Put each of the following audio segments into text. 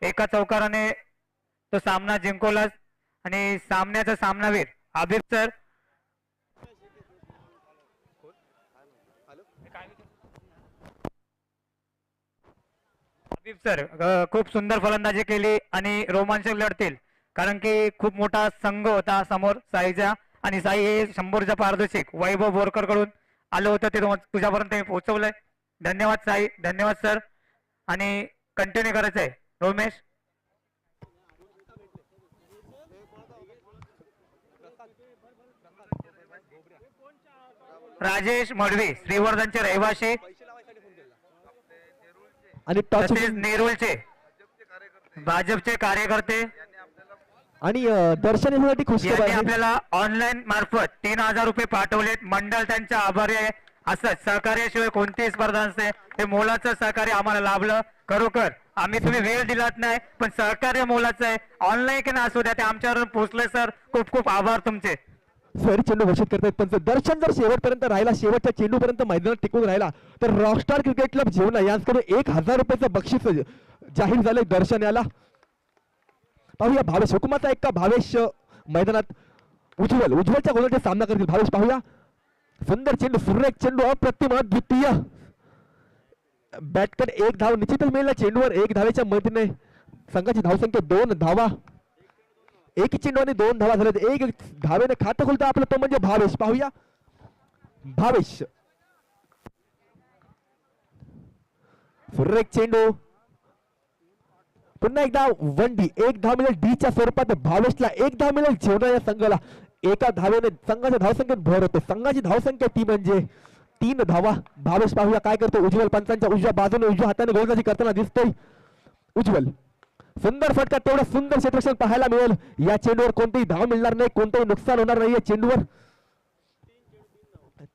एका चौकाराने तो सामना जिंकवला आणि सामन्याचा सामनावीर आबिर सर आबिर सर खूप सुंदर फलंदाजी केली आणि रोमांचक लढतील कारण की खूप मोठा संघ होता समोर साईचा आणि साई हे 100च्या पारितोषिक वैभव बोरकर कडून आलं होतं ते तुझ्यापर्यंत मी पोहोचवलंय. धन्यवाद साई, धन्यवाद सर. आणि कंटिन्यू करायचंय रोमेश. राजेश मडवी श्रीवर्धनचे रहिवासी आणि तसेच नेरुळचे भाजपचे कार्यकर्ते आणि दर्शन येण्यासाठी खुश यांनी आपल्याला ऑनलाईन मार्फत 3000 रुपये पाठवलेत. मंडळ त्यांच्या आभारी आहे. असंच सहकार्याशिवाय कोणतीही स्पर्धा नसते. हे मोलाचं सहकार्य आम्हाला लाभलं. खरोखर आम्ही तुम्ही वेळ दिलात नाही पण सहकार्य मोलाचं आहे. ऑनलाईन की ना असू द्या ते आमच्यावर पोहोचले सर. खूप खूप आभार तुमचे. सरी चेंडू घोषित करतायत पण दर्शन जर शेवटपर्यंत राहिला शेवटच्या चेंडूपर्यंत मैदानात टिकून राहिला तर रॉकस्टार क्रिकेट क्लब जेवणा यांच्याकडे 1000 रुपयाचं बक्षीस जाहीर झालंय दर्शन याला. पाहूया भावेश हुकुमाचा एक का भावेश मैदानात उज्ज्वलच्या गोलांचा सामना करतील. भावेश पाहूया सुंदर चेंडू सुरेख चेंडू अप्रतिम अद्वितीय बॅटकर 1 धाव निश्चितच मिळेल. चेंडूवर 1 धावेच्या मदतीने संघाची धावसंख्या 2 धावा. 1 चेंडू आणि 2 धावा झालेत. 1 धावेने खातं खुलतं आपलं तो म्हणजे भावेश. पाहूया भावेश सुरेख चेंडू पुन्हा एकदा 1 डी 1 धाव मिळेल डीच्या स्वरूपात भावेशला. 1 धाव मिळेल जेवणा या संघाला. एका धावेने संघाच्या धावसंख्येत भर होते. संघाची धावसंख्या ती म्हणजे 3 धावा. भावेश पाहूया काय करतो. उज्ज्वल पंचांच्या उजव्या बाजूने उजव्या हाताने गोलंदाजी करताना दिसतोय उज्ज्वल. सुंदर फटका तेवढा सुंदर क्षेत्ररक्षण पाहायला मिळेल. या चेंडूवर कोणतेही धाव मिळणार नाही कोणतेही नुकसान होणार नाही. या चेंडूवर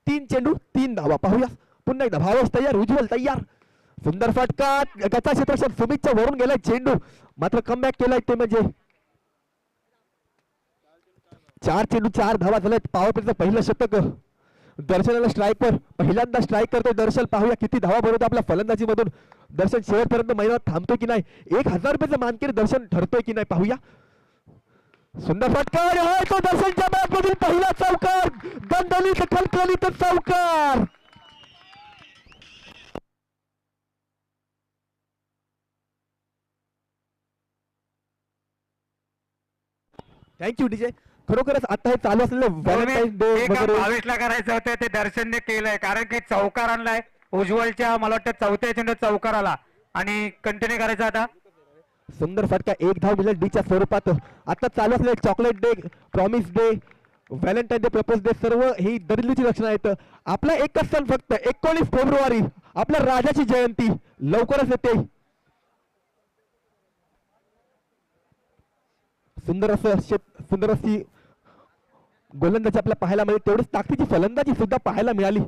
3 चेंडू 3 धावा. पाहूया पुन्हा एकदा भावेश तयार उज्ज्वल तयार. सुंदर फटका गचा क्षेत्ररक्षण सुमितच्या वरून गेलाय चेंडू मात्र कमबॅक केलाय ते म्हणजे 4 चेंडू 4 धावा झाल्यात. पॉवर प्लेचं पहिलं शतक दर्शनाला स्ट्राईकवर पहिल्यांदा स्ट्राईक करतोय दर्शन. पाहूया किती धावा बनवतो आपल्या फलंदाजी मधून दर्शन. शेवटपर्यंत मैदानात थांबतोय की नाही. 1000 रुपयाचं मानकरी दर्शन ठरतोय की नाही. पाहूया सुंदर फटका तो दर्शनच्या बॅट मधील पहिला चौकार दणदणीत खलखलीत चौकार. Thank you DJ. खरोखरच आता हे चालू असलेलं व्हॅलेंटाईन डे भावेशला करायचं होतं ते दर्शनने केलंय कारण की चौकार आणलाय उज्ज्वलच्या मला वाटतं 4थ्या चेंडू चौकार आला आणि कंटिन्यू करायचा आता. सुंदर फटका 1 धाव मिळेल डीच्या स्वरूपात. आता चालू असलेले chocolate day promise day Valentine day propose day सर्व ही दरिद्रीची लक्षणं आहेत. आपला एकच सण फक्त 19 फेब्रुवारी आपल्या राजाची जयंती लवकरच येते. सुंदर अशी गोलंदाजी आपल्याला पाहायला मिळेल. तेवढीच ताकदीची फलंदाजी सुद्धा पाहायला मिळाली.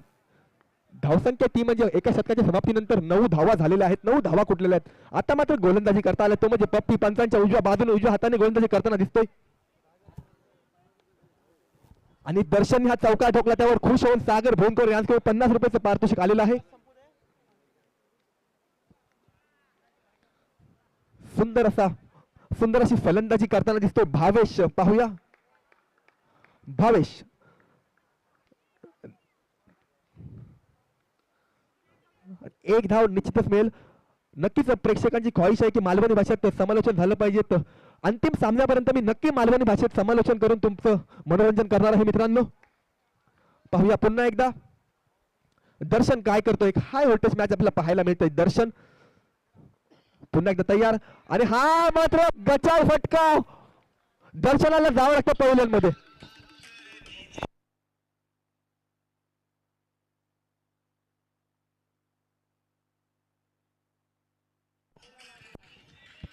धावसंख्या ती म्हणजे एका शतकाच्या समाप्तीनंतर 9 धावा झालेल्या आहेत. 9 धावा कुठलेल्या आहेत. आता मात्र गोलंदाजी करता आला तो म्हणजे पप्पी पंचांच्या उजव्या बाजूने उजव्या हाताने गोलंदाजी करताना दिसतोय आणि दर्शन हा चौकार ठोकला त्यावर खुश होऊन सागर भोंकर यांच्याकडे 50 रुपयाचं पारितोषिक आलेलं आहे. सुंदर अशी फलंदाजी करताना दिसतोय भावेश. पाहूया भावेश 1 धाव निश्चितच मिळेल. नक्कीच प्रेक्षकांची ख्वाहिश आहे की मालवणी भाषेत समालोचन झालं पाहिजे. अंतिम सामन्यापर्यंत मी नक्की मालवणी भाषेत समालोचन करून तुमचं मनोरंजन करणार आहे मित्रांनो. पाहूया पुन्हा एकदा दर्शन काय करतोय. हाय व्होल्टेज मॅच आपल्याला पाहायला मिळतोय. दर्शन पुन्हा एकदा तयार आणि हा मात्र गचाव फटका दर्शनाला जावं लागतं पहिल्यांमध्ये.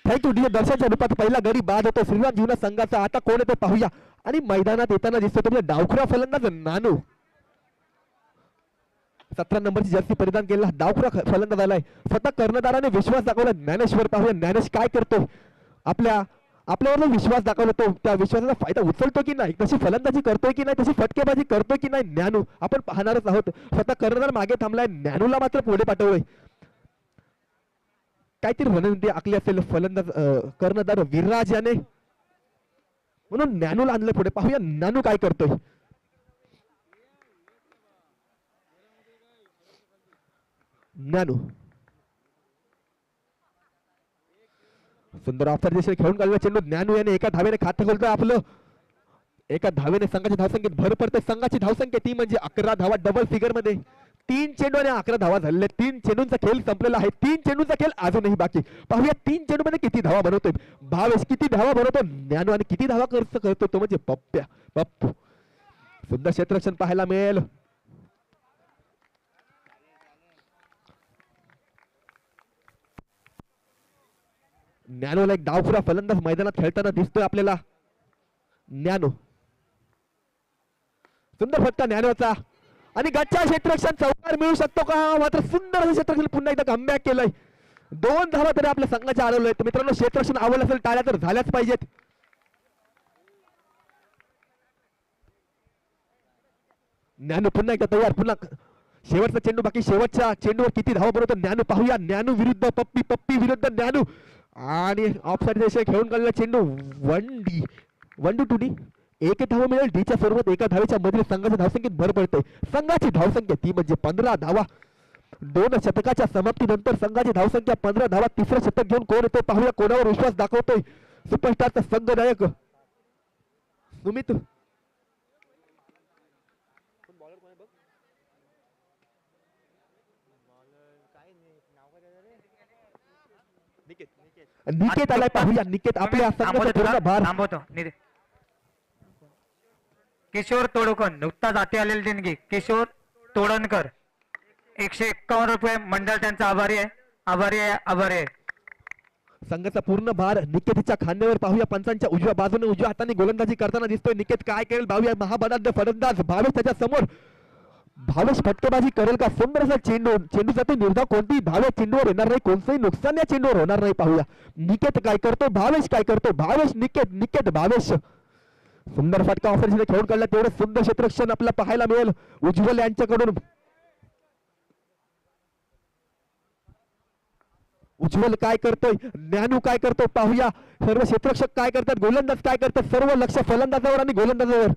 Thank you D. दर्शनच्या रूपात पहिला गडी बाद होतो श्रीराम जीवना संघाचा. आता कोण येतो पाहूया आणि मैदानात येताना दिसतो तुम्ही डावखुरा फलंदाज नानू. 17 नंबरची जर्सी परिधान केलेला डावखुरा फलंदाज आलाय. स्वतः कर्णधाराने विश्वास दाखवला ज्ञानेश्वर. पाहूया ज्ञानेश काय करतो. आपल्यावर विश्वास दाखवला तो त्या विश्वासाचा फायदा उचलतो की नाही. तशी फलंदाजी करतोय की नाही. तशी फटकेबाजी करतोय की नाही ज्ञानू आपण पाहणारच आहोत. स्वतः कर्णधार मागे थांबलाय ज्ञानूला मात्र पुढे पाठवलंय. काहीतरी रणनीती आखली असेल फलंदाज कर्णधार विराज याने, म्हणून ज्ञानूला आणलं पुढे. पाहूया ज्ञानू काय करतोय. ज्ञानू सुंदर ऑफर दिशेने खेळून काढलेला चेंडू. ज्ञानू याने एका धावेने खातं खोलतोय आपलं. एका धावेने संघाची धावसंख्येत भर पडते. संघाची धावसंख्या ती म्हणजे 11 धावा डबल फिगर मध्ये. 3 चेंडू आणि 11 धावा झालेल्या. 3 चेंडूंचा खेळ संपलेला आहे. 3 चेंडूंचा खेळ अजूनही बाकी. पाहूया 3 चेंडू मध्ये किती धावा बनवतोय भावेश, किती धावा बनवतो ज्ञानू आणि किती धावा करतोय तो म्हणजे पप्पू. सुंदर क्षेत्ररक्षण पाहायला मिळेल. ज्ञानूला एक डावपुरा फलंदाज मैदानात खेळताना दिसतोय आपल्याला. ज्ञानू सुंदर फटका ज्ञानूचा आणि गच्चा क्षेत्ररक्षण चौकार मिळू शकतो का. मात्र सुंदर असं क्षेत्ररक्षण पुन्हा एकदा कमबॅक केलंय. 2 धावा तरी आपल्या संघाच्या आलेल्या आहेत. मित्रांनो क्षेत्ररक्षण आवडलं असेल टाळ्या तर झाल्याच पाहिजेत. ज्ञानू पुन्हा एकदा तयार. पुन्हा शेवटचा चेंडू बाकी. शेवटच्या चेंडूवर किती धावा बनवतो ज्ञानू पाहूया. ज्ञानू विरुद्ध पप्पी विरुद्ध ज्ञानू आणि ऑफसाइड दिशेने खेळून काढलेला चेंडू. 1 टू डी. 1 धावा मिळेल डीच्या स्वरूपात. एका धावेच्या मधील संघाच्या धावसंख्येत भर पडते. संघाची धावसंख्या ती म्हणजे 15 धावा. 2 शतकाच्या समाप्तीनंतर संघाची धावसंख्या 15 धावा. तिसरं शतक घेऊन कोण येतो पाहूया. कोणावर विश्वास दाखवतोय सुपरस्टारचा संघनायक सुमित. निकेत आलाय पाहूया. निकेत आपल्या संघाचा पूर्ण भार. थांबवतो. किशोर तोडकर नुकताच हाती आलेली देणगी. किशोर तोडणकर 151 रुपये. मंडळ त्यांचा आभारी आहे. संघाचा पूर्ण भार निकेतच्या खांद्यावर पाहूया. पंचांच्या उजव्या बाजूने उजव्या हाताने गोलंदाजी करताना दिसतोय. निकेत काय करेल पाहूया. महाबलाढ्य फलंदाज भावेश त्याच्या समोर. भावेश फटकेबाजी करेल का. सुंदर असा चेंडूचा तो निर्धाव. कोणती धावे चेंडूवर येणार नाही. कोणतंही नुकसान या चेंडूवर होणार नाही. पाहूया निकेत काय करतो. भावेश काय करतो. भावेश निकेत भावेश. सुंदर फटका ऑफर खेळून काढला. तेवढं सुंदर क्षेत्ररक्षण आपल्याला पाहायला मिळेल उज्ज्वल यांच्याकडून. उज्ज्वल काय करतोय. ज्ञानू काय करतो पाहूया. सर्व क्षेत्ररक्षक काय करतात. गोलंदाज काय करतात. सर्व लक्ष फलंदाजावर आणि गोलंदाजावर.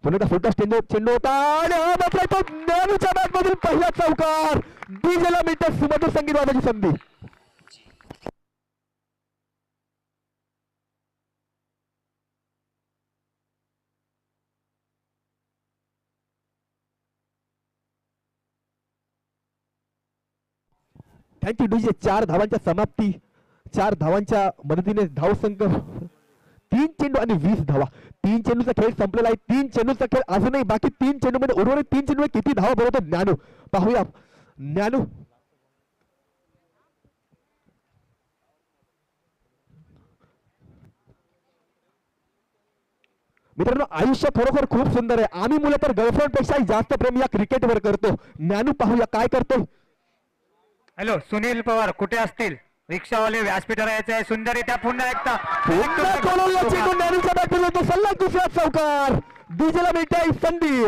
पुन्हा फुटबॉल चेंडू होता आणि हा मात्र तो ज्ञानूच्या बॅट मधून पहिला चौकार. डीजेला मिळते सुमधुर संगीत वाजवायची संधी. Thank you DJ. 4 धावांच्या समाप्ती. 4 धावांच्या मदतीने धावसंख्या 3 चेंडू आणि 20 धावा. 3 चेंडूचा खेळ संपलेला आहे. 3 चेंडूचा खेळ अजूनही बाकी. 3 चेंडू मध्ये उर्वरित 3 चेंडू किती धावा बनवतो ज्ञानू पाहूया. ज्ञानू मित्रांनो आयुष्य खरोखर खूप सुंदर आहे. आम्ही मुलं तर गर्लफ्रेंड पेक्षा जास्त प्रेम या क्रिकेटवर करतो. ज्ञानू पाहूया काय करतो. हॅलो सुनील पवार कुठे असतील. रिक्षावाले व्यासपीठावर यायचे आहे. सुंदरीत्या पुन्हा एकदा चेंडू ज्ञानूच्या बॅटमध्ये होतो. सलग दुसरा चौकार. डीजेला मिळते संधी.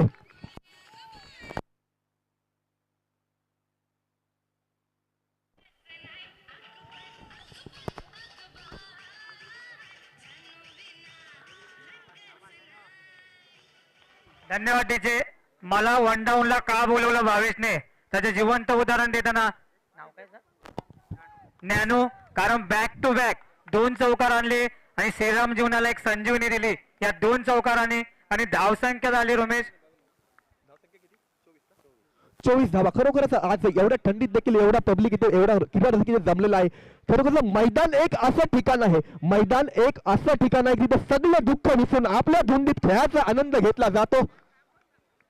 धन्यवाद डीजे. मला 1 डाऊनला का बोलवलं भावेशने त्याचे जिवंत उदाहरण देताना ज्ञानू. कारण बॅक टू बॅक 2 चौकार आणले आणि श्रीराम जीवनाला एक संजीवनी दिली या 2 चौकाराने. आणि धावसंख्या झाली रमेश 24 धावा. खरोखरच आज एवढ्या थंडीत देखील एवढा पब्लिक इथे एवढा क्रीडा जमलेला आहे. खरोखर मैदान एक असं ठिकाण आहे. मैदान एक असं ठिकाण आहे की तिथे सगळं दुःख विसरून आपल्या धुंदीत खेळाचा आनंद घेतला जातो.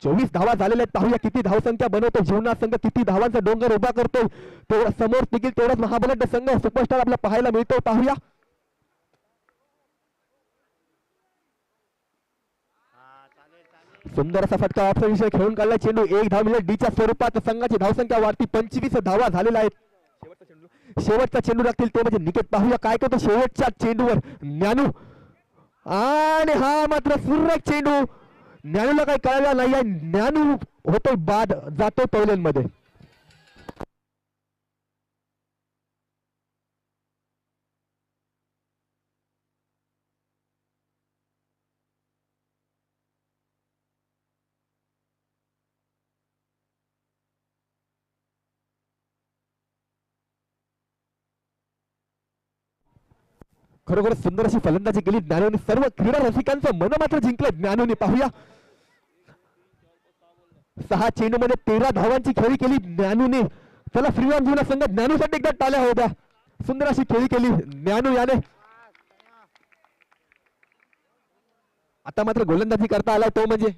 24 धावा झालेल्या आहेत. पाहूया किती धावसंख्या बनवतो जीवना संघ. किती धावांचा डोंगर उभा करतो. तेवढा समोर देखील तेवढाच महाबलाढ्य संघ सुपरस्टार आपल्याला पाहायला मिळतो. पाहूया सुंदर असा फटका ऑफसाइड खेळून काढला. चेंडू 1 धाव मिळेल डीच्या स्वरूपात. संघाची धावसंख्या वाढती. 25 धावा झालेल्या आहेत. शेवटचा चेंडू लागतील ते म्हणजे निकेत. पाहूया काय करतो शेवटच्या चेंडूवर ज्ञानू. आणि हा मात्र सुरेख चेंडू. ज्ञानूला काही कळायला नाही आहे. ज्ञानू होतोय बाद. जातोय पहिल्यांमध्ये. खरोखर सुंदर अशी फलंदाजी केली ज्ञानूने. सर्व क्रीडा रसिकांचं मन मात्र जिंकलं ज्ञानूने. पाहूया 6 चेंडूमध्ये 13 धावांची खेळी केली ज्ञानूने. चला श्रीराम जुना संघ ज्ञानूसाठी एकदा टाळ्या होत्या. सुंदर अशी खेळी केली ज्ञानू याने. आता मात्र गोलंदाजी करता आलाय तो म्हणजे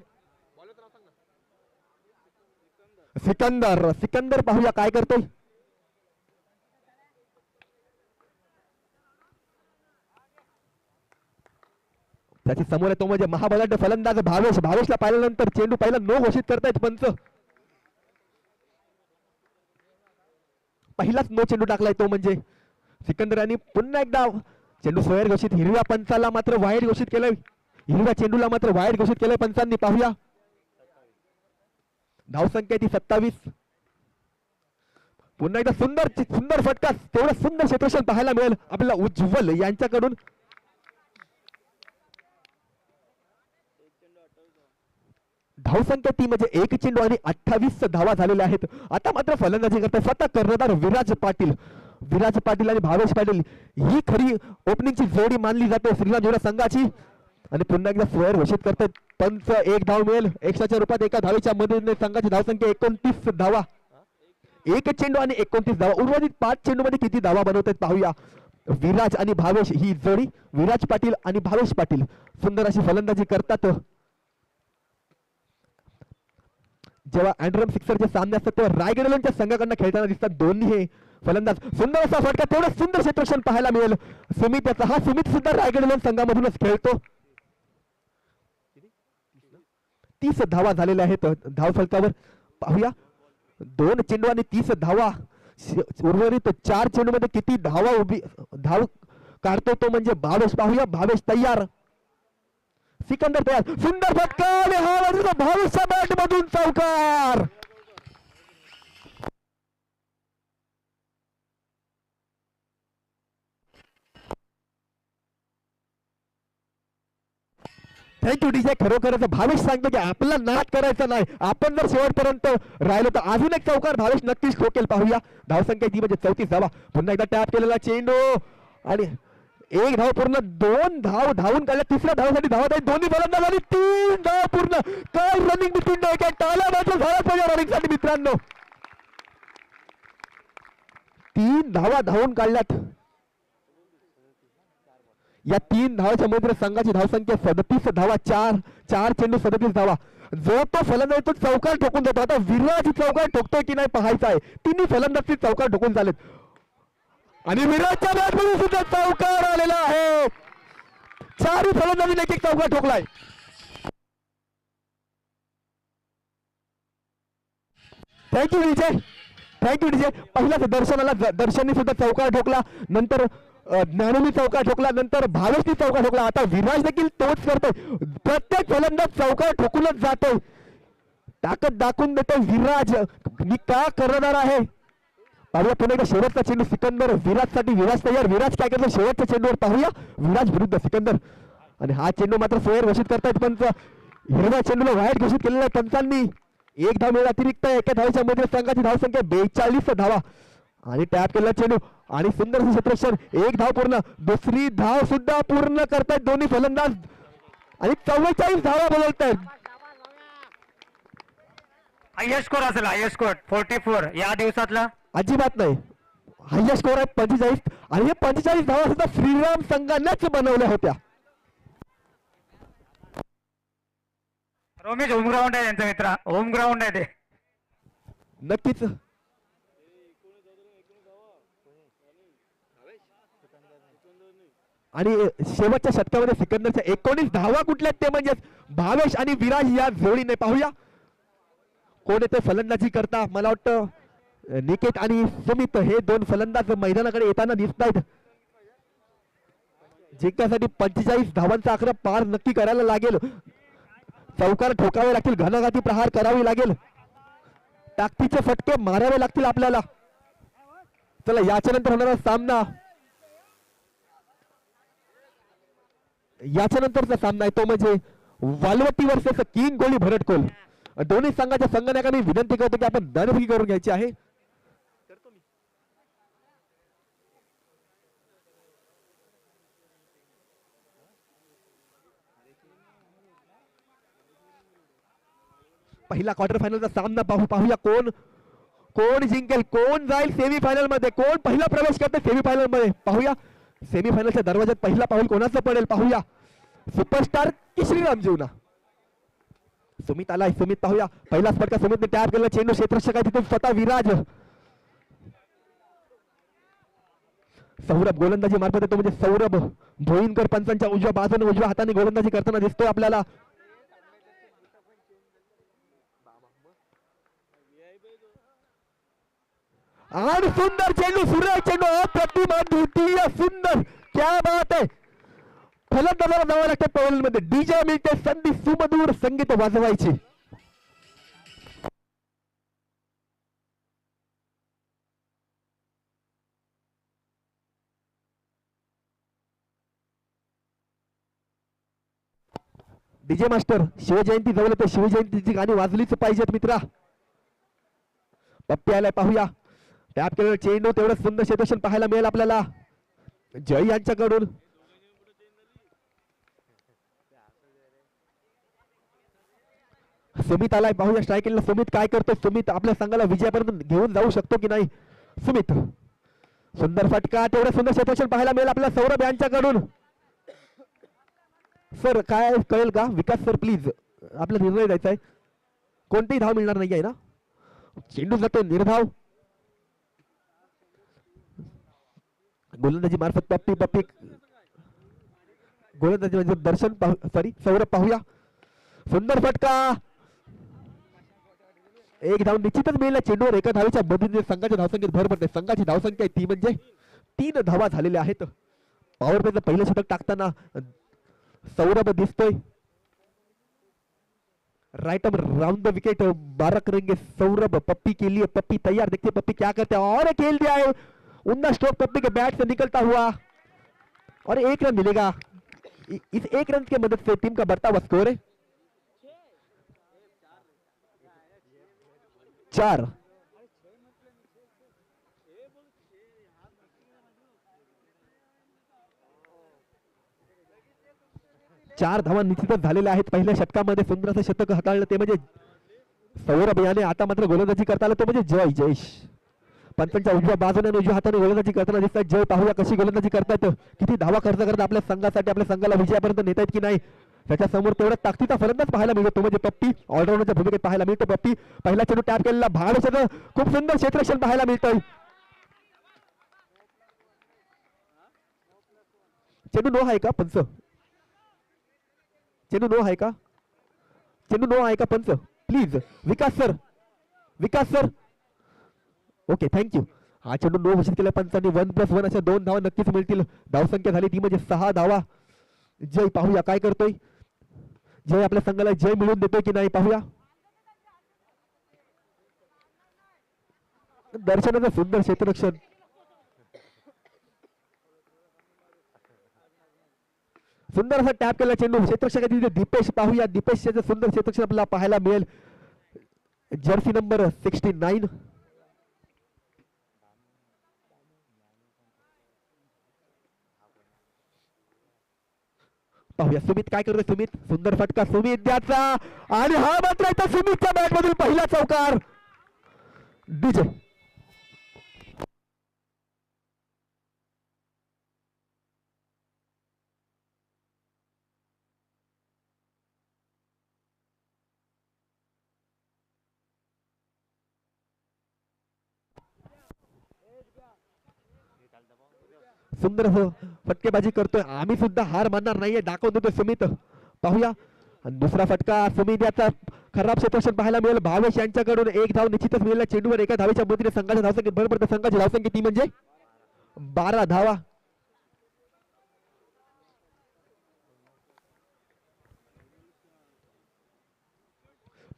सिकंदर. सिकंदर पाहूया काय करतोय. त्याची समोर आहे तो म्हणजे महाबलाढ्य फलंदाज भावेश. भावेशला पाहिल्यानंतर चेंडू पहिला नो घोषित करतायत पंच. पहिलाच नो चेंडू टाकलाय तो म्हणजे सिकंदर यांनी. पुन्हा एकदा चेंडू स्क्वेअर घोषित. हिरव्या पंचाला मात्र वाईड घोषित केलंय. हिरव्या चेंडूला मात्र वाईड घोषित केलंय पंचांनी. पाहूया धावसंख्या ती 27. पुन्हा एकदा सुंदर सुंदर फटका. तेवढं सुंदर क्षेत्रक्षण पाहायला मिळेल आपल्याला उज्ज्वल यांच्याकडून. धावसंख्या ती म्हणजे 1 चेंडू आणि 28 धावा झालेल्या आहेत. आता मात्र फलंदाजी करतात स्वतः कर्णधार विराज पाटील. विराज पाटील आणि भावेश पाटील ही खरी ओपनिंगची जोडी मानली जाते श्रीराम जोडा संघाची. आणि पुन्हा एकदा स्क्वेअर घोषित करतात पंच. 1 धाव मिळेल एक्स्ट्राच्या रूपात एका धावेच्या मदतीने. संघाची धावसंख्या 29 धावा. 1 चेंडू आणि 29 धावा. उर्वरित 5 चेंडू मध्ये किती धावा बनवतात पाहूया. विराज आणि भावेश ही जोडी. विराज पाटील आणि भावेश पाटील सुंदर अशी फलंदाजी करतात. जेव्हा अँड्रम सिक्सरचे सामने असतात तेव्हा रायगडच्या संघाकडनं खेळताना दिसतात दोन्ही हे फलंदाज. सुंदर असा फटका. तेवढं सुंदर क्षेत्रक्षण पाहायला मिळेल सुमित याचा. हा सुमित सुद्धा रायगड संघामधूनच खेळतो. 30 धावा झालेल्या आहेत धाव फलकावर. पाहूया 2 चेंडू आणि 30 धावा. उर्वरित 4 चेंडू मध्ये किती धाव काढतो तो म्हणजे भावेश. पाहूया भावेश तयार. सिकंदर तयार. सुंदर फटका आणि हा भावेशच्या बॅट मधून चौकार. Thank you DJ. खरोखरच भावेश सांगतो की आपला नाद करायचा नाही. आपण जर शेवटपर्यंत राहिलो तर अजून एक चौकार भावेश नक्कीच ठोकेल. पाहूया धावसंख्या ती म्हणजे 34 धावा. पुन्हा एकदा टॅप केलेला चेंडू आणि 1 धाव पूर्ण. 2 धाव धावून काढल्या. 3ऱ्या धावासाठी धावत आहे दोन्ही फलंदाज आणि 3 धाव पूर्ण. काय रनिंग बिटवीन काय टाळ्या वाजवून झाला पाहिजे रनिंग साठी मित्रांनो. 3 धावा धावून काढल्यात. या 3 धावाच्या मध्ये संघाची धावसंख्या 37 धावा. 4 चेंडू 37 धावा. जो तो फलंदाज तो चौकार ठोकून देतो. आता विराज चौकार ठोकतोय की नाही पाहायचा आहे. तिन्ही फलंदाज चौकार ठोकून झालेत आणि विराजच्या बॅटमधून सुद्धा चौकार आलेला आहे. 4 फलंदाजीने एक चौकार ठोकलाय. थँक्यू विजय. थँक्यू विजय. पहिलाच दर्शनने सुद्धा चौकार ठोकला. नंतर ज्ञानूने चौकार ठोकला. नंतर भावेशने चौकार ठोकला. आता विराज देखील तोच करतोय. प्रत्येक फलंदाज चौकार ठोकूनच जातोय. ताकद दाखवून देतोय विराज. मी का करणार आहे. पाहूया पुन्हा एकदा शेवटचा चेंडू सिकंदर. विराजसाठी विराज तयार. विराज काय करतो शेवटच्या चेंडूवर. पाहूया विराज विरुद्ध सिकंदर. आणि हा चेंडू मात्र फेअर घोषित करतायत पंच. हिरव्या चेंडूला वाईट घोषित केलेला आहे पंचांनी. 1 धाव मिळेल अतिरिक्त. एका धावेच्या मध्ये संघाची धावसंख्या 42 धावा. आणि टॅप केलेला चेंडू आणि सुंदर क्षेत्रक्षण. 1 धाव पूर्ण. दुसरी धाव सुद्धा पूर्ण करतायत दोन्ही फलंदाज आणि 44 धावा बोलतायत. हायेस्ट स्कोर असेल. हायेस्ट स्कोर 44 या दिवसातला. अजिबात नाही. हायेस्ट स्कोर आहे 45 आणि हे 45 धावा सुद्धा श्रीराम संघानेच बनवल्या होत्या. रोमेश होम ग्राउंड आहे त्यांचा मित्र. होम ग्राउंड आहे ते. नक्कीच. आणि शेवटच्या षटकामध्ये सिकंदरच्या 19 धावा कुठल्या ते म्हणजे भावेश आणि विराज या जोडीने. पाहूया कोण येते फलंदाजी करता. मला वाटतं निकेत आणि सुमित हे 2 फलंदाज मैदानाकडे येताना दिसत आहेत. जिंकण्यासाठी 45 धावांचा आकडा पार नक्की करायला लागेल. चौकार ठोकावे लागतील. घणाघाती प्रहार करावी लागेल. ताकदीचे फटके मारावे लागतील आपल्याला. चला याच्या नंतर होणारा सामना. याच्या नंतरचा सामना आहे तो म्हणजे वालवटी वर्सेस किंग गोली भरटकोल. दोन्ही संघाच्या संघनायकांनी विनंती करतो की आपण दरफी करून घ्यायची आहे. पहिला क्वार्टर फायनलचा सामना पाहूया कोण जिंकेल, कोण जाईल सेमीफायनल मध्ये, कोण पहिला प्रवेश करते सेमीफायनल मध्ये. पाहूया सेमीफायनलच्या दरवाज्यात पहिला पाऊल कोणाचं पडेल. पाहूया सुपरस्टार की श्रीराम जीवना. सुमित आलाय, सुमित पाहूया पहिला फटका सुमितने टॅप केला. चेंडू क्षेत्ररक्षक आहे तिथून स्वतः विराज. सौरभ गोलंदाजी मार्फत येतो, म्हणजे सौरभ भोईनकर पंचांच्या उजव्या बाजूने उजव्या हाताने गोलंदाजी करताना दिसतोय आपल्याला. आणि सुंदर चेंडू, सुरेख चेंडू, अप्रतिम, अद्वितीय, सुंदर, क्या बात आहे. फलंदाजाला जावं लागते पवल मध्ये. डीजे मिळते संधी सुमधूर संगीत वाजवायची. डीजे मास्टर शिवजयंती जवळ ते शिवजयंतीची गाणी वाजलीच पाहिजेत मित्रा. पप्पी आलाय, पाहूया टॅप केलेलं चेंडू, तेवढं सुंदर क्षेत्ररक्षण पाहायला मिळेल आपल्याला जय यांच्याकडून. सुमित आलाय, पाहूया स्ट्रायकिंगला सुमित काय करतो. सुमित आपल्या संघाला विजयापर्यंत घेऊन जाऊ शकतो की नाही. सुमित, सुंदर फटका, तेवढं सुंदर क्षेत्ररक्षण पाहायला मिळेल आपल्याला सौरभ यांच्याकडून. सर काय कळेल का विकास सर, प्लीज आपला निर्णय द्यायचा आहे. कोणतीही धाव मिळणार नाही आहे ना. चेंडू जातो निर्धाव. गोलंदाजी मार्फत पप्पी गोलंदाजी म्हणजे दर्शन सॉरी सौरभ पाहूया. सुंदर फटका, एक धाव निश्चितच मिळेल. चेंडूवर एका धावेच्या मदतीने संघाच्या धावसंख्येत भर पडते. संघाची धावसंख्या आहे ती म्हणजे 3 धावा झालेल्या आहेत. पॉवर प्लेचं पहिलं शतक टाकताना सौरभ दिसतोय. Right up round the wicket 12 करेंगे सौरभ. पप्पी के लिए, पप्पी तैयार, देखते पप्पी क्या करते हैं. और खेल दिया है, उन्ना स्ट्रोक पप्पी के बैट से निकलता हुआ और 1 रन मिलेगा. इस 1 रन की मदद से टीम का बढ़ता हुआ स्कोर है 4. चार धावा निश्चितच झालेल्या आहेत पहिल्या षटकामध्ये. सुंदर असं शतक हाताळलं ते म्हणजे सौरभ याने. आता मात्र गोलंदाजी करता आलं तो म्हणजे जय जयेश. पंचांच्या उजव्या बाजूने उजव्या हाताने गोलंदाजी करताना दिसतात जय. पाहूया कशी गोलंदाजी करतात, किती धावा खर्च करतात आपल्या संघासाठी, आपल्या संघाला विजयापर्यंत नेता येत की नाही. त्याच्या समोर तेवढा ताकदीचा फलंदाज पाहायला मिळतो म्हणजे पप्पी. ऑलराऊंडरच्या भूमिकेत पाहायला मिळतो पप्पी. पहिला चेंडू टॅप केलेला भावेशचं खूप सुंदर क्षेत्ररक्षण पाहायला मिळतंय. चेंडू नो आहे का पंच? चेंडू नो आहे का? चेंडू नो आहे का पंच? Please Vikas sir, Vikas sir. Okay thank you. हा चेंडू नो घोषित केला पंचांनी. 1+1 अशा 2 धावा नक्कीच मिळतील. धावसंख्या झाली ती म्हणजे 6 धावा. जय पाहूया काय करतोय जय, आपल्या संघाला जय मिळवून देतोय की नाही पाहूया. दर्शनाचं सुंदर क्षेत्ररक्षण. सुंदर असा टॅप केला चेंडू. क्षेत्ररक्षक तिथे दीपेश. पाहूया दीपेशचं सुंदर क्षेत्ररक्षण आपल्याला पाहायला मिळेल. Jersey number 69. पाहूया सुमित काय करतोय. सुमित सुंदर फटका सुमित द्याचा आणि हा मात्र इथं सुमितच्या बॅट मधून पहिला चौकार. डीजे सुंदर फटकेबाजी करतोय. आम्ही सुद्धा हार मानणार नाहीये, दाखवून देतोय सुमित. पाहूया दुसरा फटका सुमित याचा खराब क्षेत्ररक्षण पाहायला मिळेल भावेश यांच्याकडून. 1 धाव निश्चितच मिळेल. चेंडूवर एका धावेच्या मदतीने संघाच्या धावसंख्येत भर पडते. संघाची धावसंख्या ती म्हणजे 12 धावा.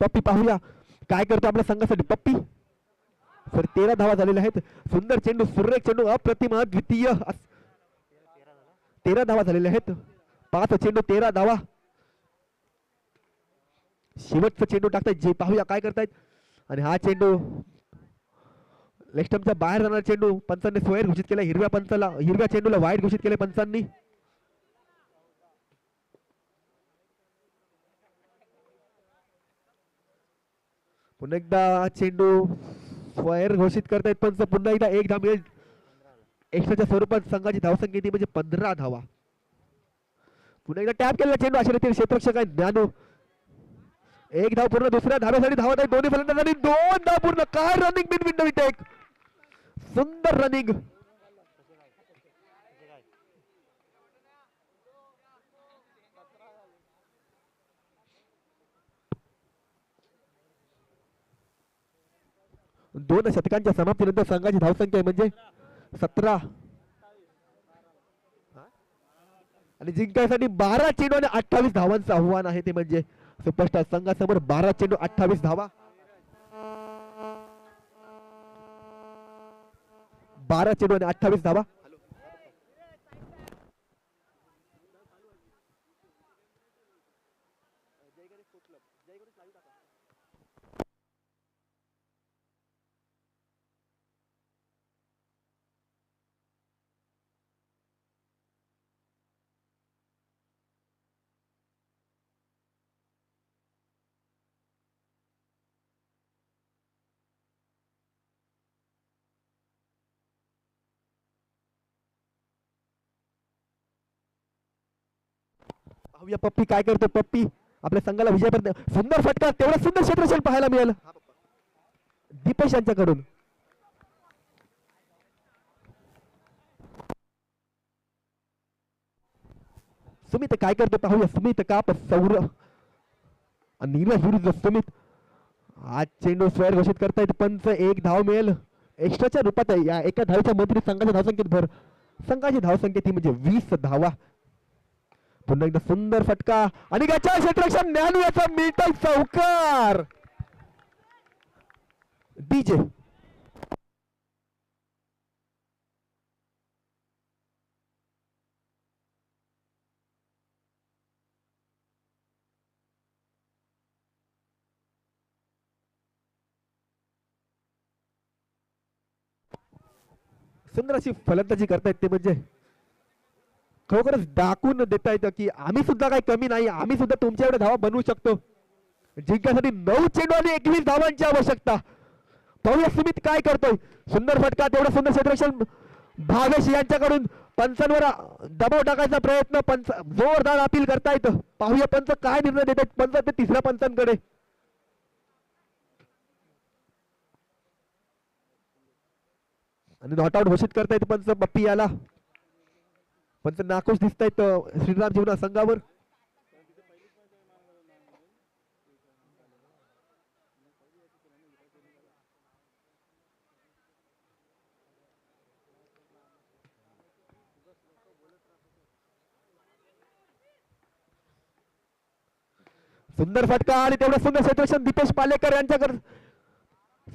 पप्पी पाहूया काय करतो आपल्या संघासाठी पप्पी. सर 13 धावा झालेल्या आहेत. सुंदर चेंडू, सुरेख चेंडू, अप्रतिम, द्वितीय. 13 धावा झालेल्या आहेत. 5 चेंडू 13 धावा. शेवटचा चेंडू टाकतायत जे, पाहूया काय करतायत. आणि हा चेंडू लेफ्ट स्टंपच्या बाहेर जाणारा चेंडू पंचांनी स्क्वेअर घोषित केला. हिरव्या चेंडूला वाईड घोषित केले पंचांनी. पुन्हा एकदा चेंडू फायर घोषित करतायत पंच. पुन्हा एकदा एक धाव मिळेल एक्स्ट्राच्या स्वरूपात. संघाची धावसंख्या ती म्हणजे 15 धावा. पुन्हा एकदा टॅप केलेला चेंडू अशा रीतीने क्षेत्ररक्षक आहे ज्ञानू. एक धाव पूर्ण. दुसऱ्या धावेसाठी धावत आहे दोन्ही फलंदाज आणि 2 धाव पूर्ण. काय रनिंग बिन विंडो टेक. सुंदर रनिंग. दोन शतकांच्या समाप्तीनंतर संघाची धावसंख्या आहे म्हणजे 17 आणि जिंकायसाठी 12 चेंडू आणि 28 धावांचं आव्हान आहे. ते म्हणजे सुपरस्टार संघासमोर 12 चेंडू 28 धावा. 12 चेंडू आणि 28 धावा. पाहूया पप्पी काय करतो. पप्पी आपल्या संघाला विजयापर्यंत. सुंदर फटका. तेवढा सुंदर क्षेत्ररक्षण पाहायला मिळेल दीपेश यांच्याकडून. सुमित काय करतो पाहूया. सुमित काप सौर नीरज विरुद्ध सुमित. आज चेंडू स्क्वेअर घोषित करतायत पंच. एक धाव मिळेल एक्स्ट्राच्या रूपात. या एका धावेच्या मध्ये संघाच्या धावसंख्येत भर. संघाची धावसंख्या ती म्हणजे 20 धावा. पुन्हा एकदा सुंदर फटका आणि गच्चा क्षेत्ररक्षण ज्ञानू याचा मिळतोय चौकार. डीजे सुंदर अशी फलंदाजी करतायत. ते म्हणजे खरोखरच दाखवून देता येतं की आम्ही सुद्धा काही कमी नाही. आम्ही सुद्धा तुमच्या एवढ्या धावा बनवू शकतो. जिंकण्यासाठी 9 चेंडू आणि 21 धावांची आवश्यकता. पाहूया सुमित काय करतोय. सुंदर फटका. तेवढा सुंदर क्षेत्ररक्षण भावेश यांच्याकडून. पंचांवर दबाव टाकायचा प्रयत्न. पंच जोरदार अपील करतायत. पाहूया पंच काय निर्णय देत आहेत. पंच ते तिसऱ्या पंचांकडे. आणि नॉट आउट घोषित करतायत पंच पप्पी याला. पंच नाखुश दिसतायत श्रीराम जीवना संघावर. सुंदर फटका आणि तेवढं सुंदर क्षेत्ररक्षण दीपेश पालेकर यांच्याकडे.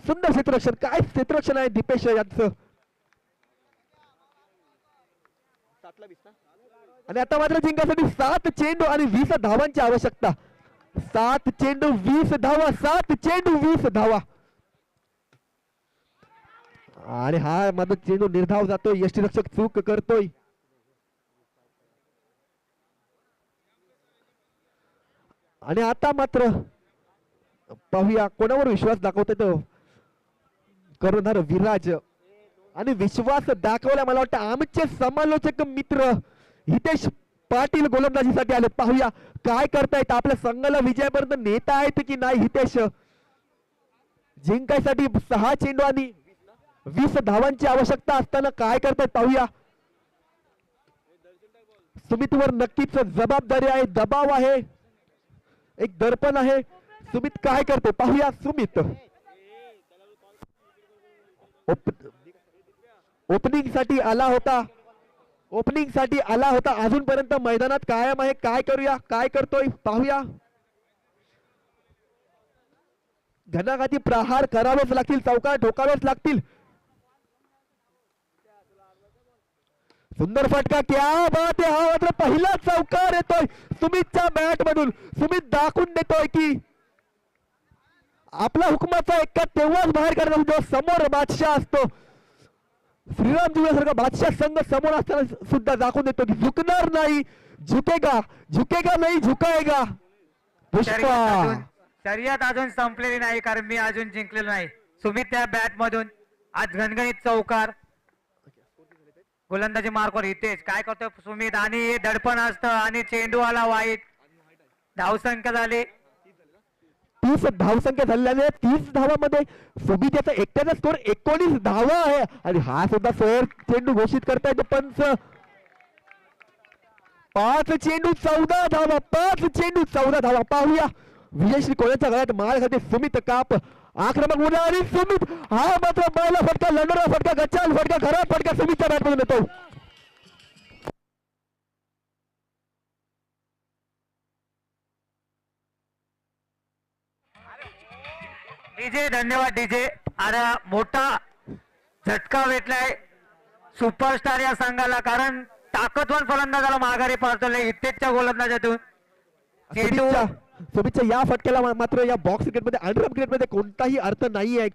सुंदर क्षेत्ररक्षण. काय क्षेत्ररक्षण आहे दीपेश यांचं. आणि आता मात्र जिंकण्यासाठी 7 चेंडू आणि 20 धावांची आवश्यकता. 7 चेंडू 20 धावा. 7 चेंडू 20 धावा. आणि हा माझा चेंडू निर्धाव जातोय. यष्टीरक्षक चूक करतोय. आणि आता मात्र पाहूया कोणावर विश्वास दाखवतोय तो कर्णधार विराज. आणि विश्वास दाखवला मला वाटतं आमचे समालोचक मित्र हितेश पाटील गोलंदाजीसाठी आले. पाहूया काय करतायत. आपल्या संघाला विजयापर्यंत नेता आहेत की नाही हितेश. जिंकायसाठी 6 चेंडू आणि 20 धावांची आवश्यकता असताना काय करतायत पाहूया. सुमितवर नक्कीच जबाबदारी आहे. दबाव आहे. एक दर्पण आहे. सुमित काय करते पाहूया. सुमित ओपनिंग साठी आला होता. ओपनिंग साठी आला होता. अजूनपर्यंत मैदानात कायम आहे. काय करूया. काय करतोय पाहूया. घणाघाती प्रहार करावेच लागतील. चौकार ठोकावेच लागतील. सुंदर फटका. क्या बात आहे. हा मात्र पहिला चौकार येतोय सुमितच्या बॅट मधून. सुमित दाखवून देतोय की आपला हुकमाचा एक्का तेव्हाच बाहेर काढतात जेव्हा समोर बादशाह असतो. श्रीराम जीवनासारखा बादशाह संघ समोर असताना सुद्धा दाखवून देतो की झुकणार नाही. झुकेगा. झुकेगा नाही झुकाएगा. पुष्पा शर्यत अजून संपलेली नाही कारण मी अजून जिंकलेलो नाही. सुमित त्या बॅट मधून आज घणघणीत चौकार, गोलंदाजी मार्कवर हितेश. काय करतोय सुमित आणि दडपण असतं आणि चेंडू आला वाईट. धावसंख्या झाली 30 धावसंख्या झाल्याने 30 धावामध्ये सुमित याचा एकट्याचा स्कोर 19 धावा आहे आणि हा सुद्धा फेअर चेंडू घोषित करतायत पंच. 5 चेंडू 14 धावा, 5 चेंडू 14 धावा. पाहूया विजयश्री कोणाच्या गळ्यात माळ घालते सुमित काप. आक्रमक उड्या आणि सुमित हा मात्र बायला फटका, लढणारा फटका, गच्चाल फटका, खराब फटका सुमितच्या बॅटमधून येतो. डीजे. धन्यवाद डीजे. आता मोठा झटका भेटलाय सुपरस्टार या संघाला कारण ताकदवान फलंदाजाला माघारी पाठवले हितेशच्या गोलंदाजातून. चेंडू सुमितच्या या फटक्याला मात्र या बॉक्स क्रिकेटमध्ये अंडरआर्म क्रिकेटमध्ये कोणताही अर्थ नाही आहे.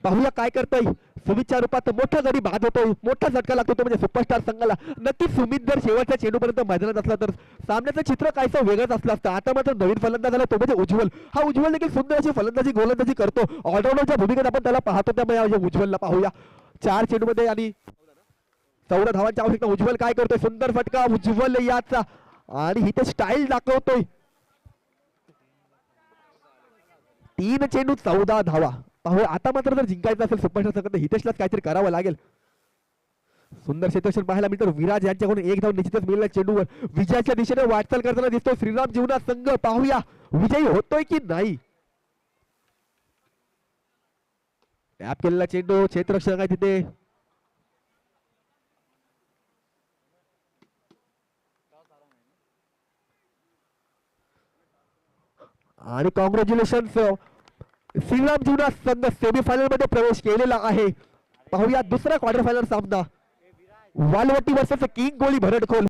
पाहूया काय करतोय सुमितच्या रूपात. मोठा गडी बाद होतोय, मोठा झटका लागतो तो म्हणजे सुपरस्टार संघाला. नक्की सुमित जर शेवटच्या चेंडूपर्यंत मैदानात असला तर सामन्याचं चित्र काहीसं वेगळंच असलं असतं. आता मात्र नवीन फलंदाज झाला तो म्हणजे उज्ज्वल. हा उज्ज्वल देखील सुंदर अशी फलंदाजी गोलंदाजी करतो. ऑलराऊंडरच्या भूमिकेत आपण त्याला पाहतो. त्यामुळे या उज्ज्वलला पाहूया 4 चेंडूमध्ये आणि 14 धावांची आवश्यकता. उज्ज्वल काय करतोय, सुंदर फटका उज्ज्वल याचा आणि इथे स्टाईल दाखवतोय. 3 चेंडू 14 धावा. पाहूया आता मात्र जर जिंकायचं असेल सुपरस्टार संघ तर हितेशलाच काहीतरी करावं लागेल. सुंदर क्षेत्ररक्षण पाहायला मिळतं. विराज यांच्याकडून 1 धाव निश्चितच मिळेल चेंडूवर. विजयाच्या दिशेने वाटचाल करताना दिसतोय श्रीराम जीवना संघ. पाहूया विजयी होतोय की नाही. टॅप केलेला चेंडू, क्षेत्ररक्षण आहे तिथे. आणि कॉंग्रॅच्युलेशन्स श्रीराम जीवना संघ सेमीफायनल मध्ये प्रवेश केलेला आहे. पाहूया दुसरा क्वार्टर फायनल सामना वालवटी वर्सेस किंग कोहली भरडखोल.